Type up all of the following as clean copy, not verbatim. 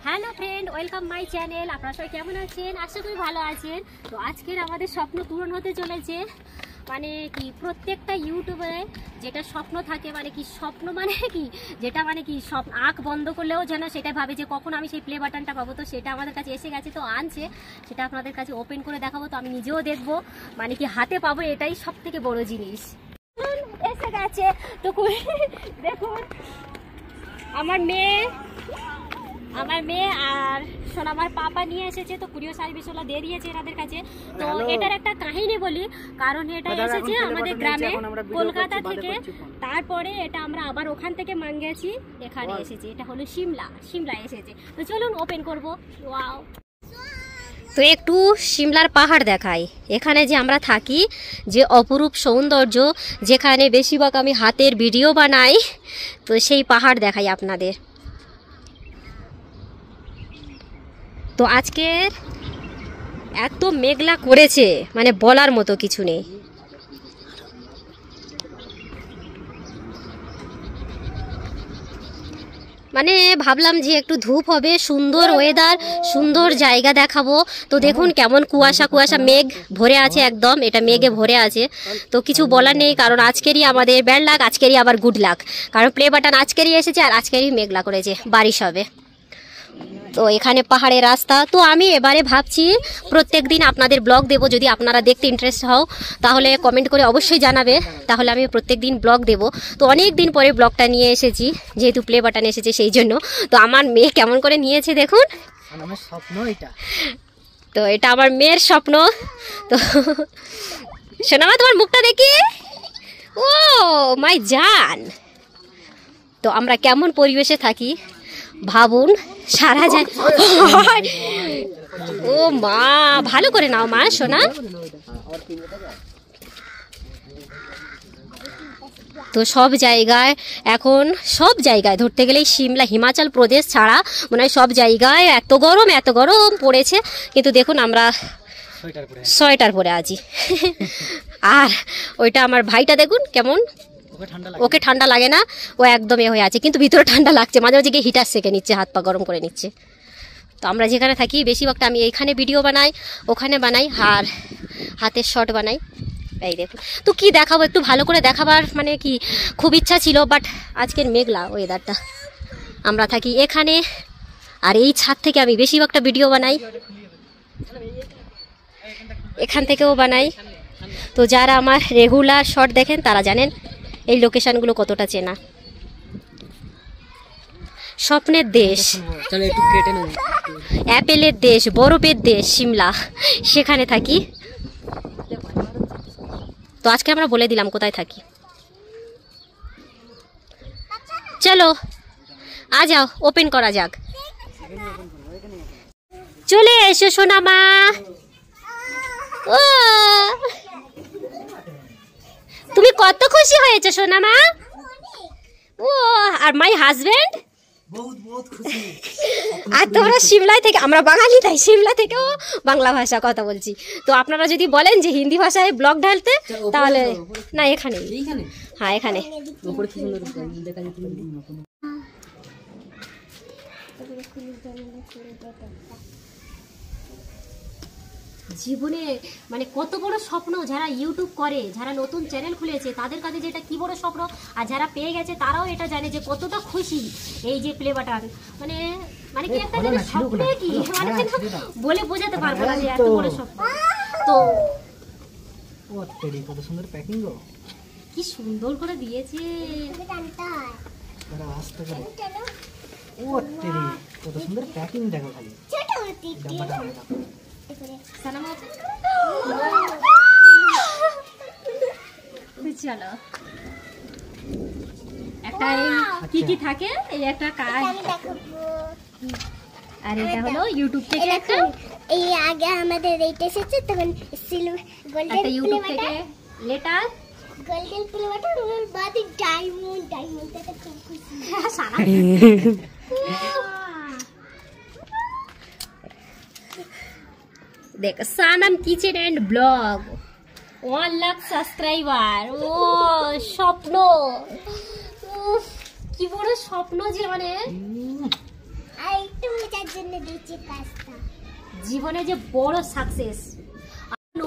Hello friend, welcome my channel. আপনারা সবাই কেমন আছেন? আশা করি ভালো আছেন। তো আজকের আমাদের স্বপ্ন পূরণ হতে চলেছে। মানে কি, প্রত্যেকটা ইউটিউবারে যেটা স্বপ্ন থাকে, মানে কি স্বপ্ন মানে কি, যেটা মানে কি স্বপ্ন আঁখ বন্ধ করলেও যেন সেটা ভাবে যে কখন আমি সেই প্লে বাটনটা পাবো। তো সেটা আমাদের কাছে এসে গেছে, তো আনছে, সেটা আপনাদের কাছে ওপেন করে দেখাবো। তো আমি নিজেও দেখবো, মানে কি হাতে পাবো, এটাই সব থেকে বড় জিনিস। এসে গেছে তো দেখুন, আমার মেয়ে আর সোনামার পাপা নিয়ে এসেছে। তো কুরিয়ার সার্ভিস ওলা দিয়ে দিয়েছে এনাদের কাছে। তো এটার একটা কাহিনী বলি, কারণ এটা এসেছে আমাদের গ্রামে কলকাতা থেকে। তারপরে এটা আমরা আবার ওখান থেকে মাঙ্গেছি, এখানে এসেছে। এটা হলো সিমলা এসেছে। তো চলুন ওপেন করবো। ওয়াও, তো একটু সিমলার পাহাড় দেখাই। এখানে যে আমরা থাকি, যে অপরূপ সৌন্দর্য, যেখানে বেশিরভাগ আমি হাতের ভিডিও বানাই, তো সেই পাহাড় দেখাই আপনাদের। তো আজকের এত মেঘলা করেছে, মানে বলার মতো কিছু নেই। মানে ভাবলাম যে একটু ধূপ হবে, সুন্দর ওয়েদার, সুন্দর জায়গা দেখাবো। তো দেখুন কেমন কুয়াশা মেঘ ভরে আছে, একদম এটা মেঘে ভরে আছে। তো কিছু বলার নেই, কারণ আজকেরই আমাদের ব্যাড লাক, আজকেরই আবার গুড লাক, কারণ প্লে বাটন আজকেরই এসেছে আর আজকেরই মেঘলা করেছে, বারিশ হবে। তো এখানে পাহাড়ের রাস্তা। তো আমি এবারে ভাবছি প্রত্যেক দিন আপনাদের ব্লগ দেব। যদি আপনারা দেখতে ইন্টারেস্ট হও তাহলে কমেন্ট করে অবশ্যই জানাবে, তাহলে আমি প্রত্যেক দিন ব্লগ দেব। তো অনেক দিন পরে ব্লগটা নিয়ে এসেছি, যেহেতু প্লে বাটন এসেছে সেই জন্য। তো আমার মেয়ে কেমন করে নিয়েছে দেখুন। আমার স্বপ্ন এটা। তো এটা আমার মেয়ের স্বপ্ন। তো শোনামা, তোমার মুখটা দেখি। ও মাই জান। তো আমরা কেমন পরিবেশে থাকি ভাবুন, সারা যায়। ও মা, ভালো করে নাও মা, শোনা। তো সব জায়গায় এখন, সব জায়গায় ধরতে গেলেই সিমলা, হিমাচল প্রদেশ ছাড়া মনে হয় সব জায়গায় এত গরম পড়েছে। কিন্তু দেখুন আমরা সোয়েটার পরে আছি। আর ওইটা আমার ভাইটা দেখুন কেমন, ওকে ঠান্ডা লাগে না, ও একদম হয়ে আছে, কিন্তু ভিতরে ঠান্ডা লাগছে। মাঝে মাঝে গিয়ে হিটার সেকে নিচ্ছে, হাত পা গরম করে নিচ্ছে। তো আমরা যেখানে থাকি বেশিরভাগটা আমি এইখানে ভিডিও বানাই, ওখানে বানাই, আর হাতের শর্ট বানাই। এই দেখুন, তো কি দেখাবো, একটু ভালো করে দেখাবার মানে কি খুব ইচ্ছা ছিল, বাট আজকের মেঘলা ওয়েদারটা। আমরা থাকি এখানে, আর এই ছাদ থেকে আমি বেশিরভাগটা ভিডিও বানাই, এখান থেকেও বানাই। তো যারা আমার রেগুলার শর্ট দেখেন তারা জানেন এই লোকেশনগুলো কতটা চেনা। স্বপ্নের দেশ, অ্যাপেলের দেশ, বরফের দেশ সিমলা, সেখানে থাকি। তো আজকে আমরা বলে দিলাম কোথায় থাকি। চলো আ যাও, ওপেন করা যাক। চলে এসো সোনামা। ও তুমি কত খুশি হয়েছে সোনামা। ও আর মাই হাজবেন্ড বহুত খুশি। আর তোমরা সিমলায় থেকে, আমরা বাঙালি তাই সিমলা থেকেও বাংলা ভাষা কথা বলছি। তো আপনারা যদি বলেন যে হিন্দি ভাষায় ব্লগ ঢালতে, তাহলে না, এখানে, হ্যাঁ এখানে। জীবনে মানে কত বড় স্বপ্ন, যারা ইউটিউব করে, যারা নতুন চ্যানেল খুলেছে তাদের কাছে যেটা কি বড় স্বপ্ন, আর যারা পেয়ে গেছে তারাও এটা জানে যে কতটা খুশি এই যে প্লে বাটন। মানে মানে কি একটা স্বপ্ন, কি মানে বলে বোঝাতে পারবো না যে এত বড় স্বপ্ন। তো কত সুন্দর প্যাকিং গো, কি সুন্দর করে দিয়েছে। ও তেরি কত সুন্দর প্যাকিং দেখো খালি। চলো একটা কি কি থাকে, এই একটা কাজ, আর এটা হলো ইউটিউব থেকে একটা, এই আগে আমাদের এইটা এসেছে, তখন একটা ইউটিউব থেকে লেটার, গোল্ডেন প্লে বাটন, ওর বাদে ডায়মন্ড এটা খুব খুশি। দেখ, Sanam kitchen and blog, 1 lakh subscriber. ও স্বপ্ন, কি বড় স্বপ্ন যে, মানে আর একটু মজার জন্য দিচ্ছি কাজটা। জীবনে যে বড় সাকসেস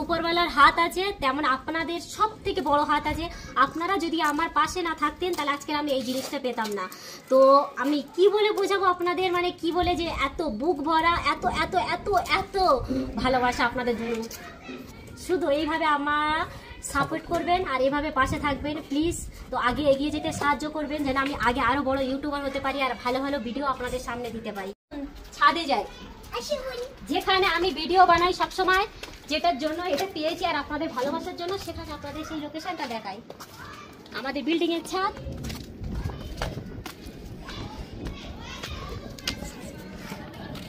উপরওয়ালার হাত আছে, তেমন আপনাদের সব থেকে বড় হাত আছে। আপনারা যদি আমার পাশে না থাকতেন তাহলে আজকে আমি এই জিনিসটা পেতাম না। তো আমি কি বলে বোঝাবো আপনাদের, মানে কি বলে যে এত বুক ভরা, এত এত এত এত ভালোবাসা আপনাদের জন্য। শুধু এইভাবে আমার সাপোর্ট করবেন আর এইভাবে পাশে থাকবেন প্লিজ। তো আগে এগিয়ে যেতে সাহায্য করবেন, যেন আমি আগে আরো বড় ইউটিউবার হতে পারি আর ভালো ভালো ভিডিও আপনাদের সামনে দিতে পারি। ছাদে যাই, যেখানে আমি ভিডিও বানাই সবসময়, যেটার জন্য এটা পেয়েছি আর আপনাদের ভালোবাসার জন্য, সেখানে আপনাদের সেই লোকেশনটা দেখাই। আমাদের বিল্ডিং এর ছাদ।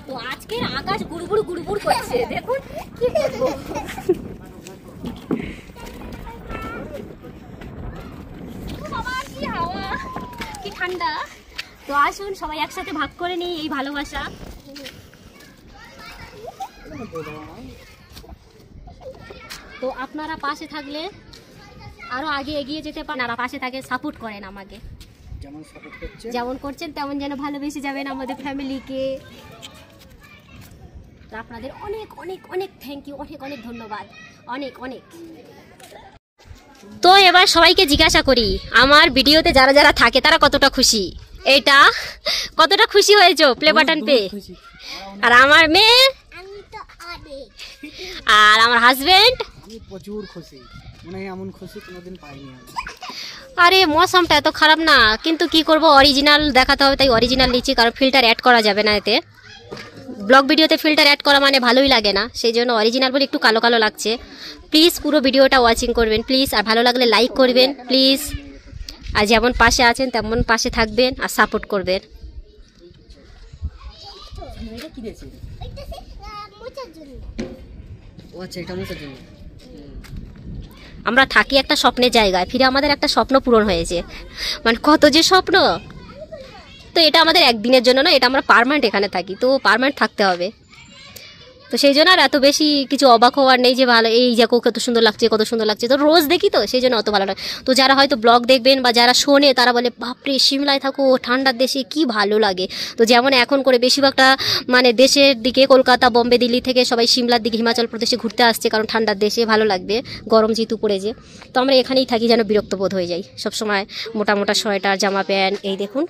তো আজকের আকাশ গুড়গুড় গুড়গুড় করছে, দেখুন কি করবো। বাবা কি হাওয়া, কি ঠান্ডা। তো আসুন সবাই একসাথে ভাগ করে নিই এই ভালোবাসা। তো আপনারা পাশে থাকলে আরো আগে এগিয়ে যেতে পারেন, আর পাশে থাকে সাপোর্ট করেন আমাকে, যেমন করছেন তেমন যেন ভালোবেসে যাবেন আমাদের ফ্যামিলিকে। তো আপনাদের অনেক অনেক অনেক থ্যাংক ইউ, অনেক অনেক ধন্যবাদ, অনেক অনেক। তো এবার সবাইকে জিজ্ঞাসা করি আমার ভিডিওতে যারা যারা থাকে তারা কতটা খুশি, এটা কতটা খুশি হয়েছো প্লে বাটন পেয়ে। আর আমার মেয়ে আর আমার হাজবেন্ড, আমি প্রচুর খুশি, মনে হয় এমন খুশি কোনোদিন পাইনি আমি। আরে মৌসমটা এত খারাপ না, কিন্তু কি করব, অরিজিনাল দেখাতে হবে তাই অরিজিনাল নিচ্ছি, কারণ ফিল্টার অ্যাড করা যাবে না এতে। ব্লগ ভিডিওতে ফিল্টার অ্যাড করা মানে ভালোই লাগে না, সেই জন্য অরিজিনাল বলে একটু কালো কালো লাগছে। প্লিজ পুরো ভিডিওটা ওয়াচিং করবেন প্লিজ, আর ভালো লাগলে লাইক করবেন প্লিজ। আর যেমন পাশে আছেন তেমন পাশে থাকবেন আর সাপোর্ট করবেন। আমরা থাকি একটা স্বপ্নের জায়গায়, ফিরে আমাদের একটা স্বপ্ন পূরণ হয়েছে, মানে কত যে স্বপ্ন। তো এটা আমাদের একদিনের জন্য না, এটা আমরা পার্মানেন্ট এখানে থাকি, তো পার্মানেন্ট থাকতে হবে। তো সেই জন্য আর এত বেশি কিছু অবাক হওয়ার নেই যে ভালো এই যে কত সুন্দর লাগছে কত সুন্দর লাগছে, তো রোজ দেখি তো সেই জন্য অত ভালো লাগে। তো যারা হয়তো ব্লগ দেখবেন বা যারা শোনে তারা বলে বাপরে সিমলায় থাকো ঠান্ডার দেশে কি ভালো লাগে। তো যেমন এখন করে বেশিরভাগটা মানে দেশের দিকে কলকাতা বোম্বে দিল্লি থেকে সবাই সিমলার দিকে হিমাচল প্রদেশে ঘুরতে আসছে, কারণ ঠান্ডার দেশে ভালো লাগবে, গরম যেহেতু পড়েছে। তো আমরা এখানেই থাকি, যেন বিরক্ত বোধ হয়ে যাই সবসময় মোটা মোটা সোয়েটার জামা প্যান্ট, এই দেখুন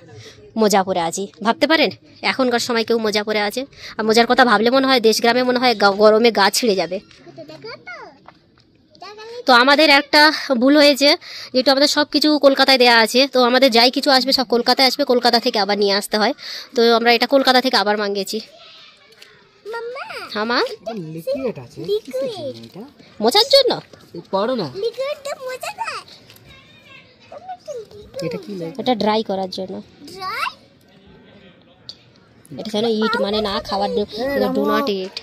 মোজা পরে আছি। ভাবতে পারেন এখনকার সময় কেউ মোজা পরে আছে, আর মোজার কথা ভাবলে মনে হয় দেশ গ্রামে মনে হয় গরমে গা ছিঁড়ে যাবে। তো আমাদের একটা ভুল হয়েছে, যেহেতু আমাদের সব কিছু কলকাতায় দেওয়া আছে, তো আমাদের যাই কিছু আসবে সব কলকাতায় আসবে, কলকাতা থেকে আবার নিয়ে আসতে হয়। তো আমরা এটা কলকাতা থেকে আবার মাঙ্গেছি। আমার মোচার জন্য পড়ো না, এটা ড্রাই করার জন্য, এটা যেন ইট মানে না খাওয়ার, ডু নট ইট।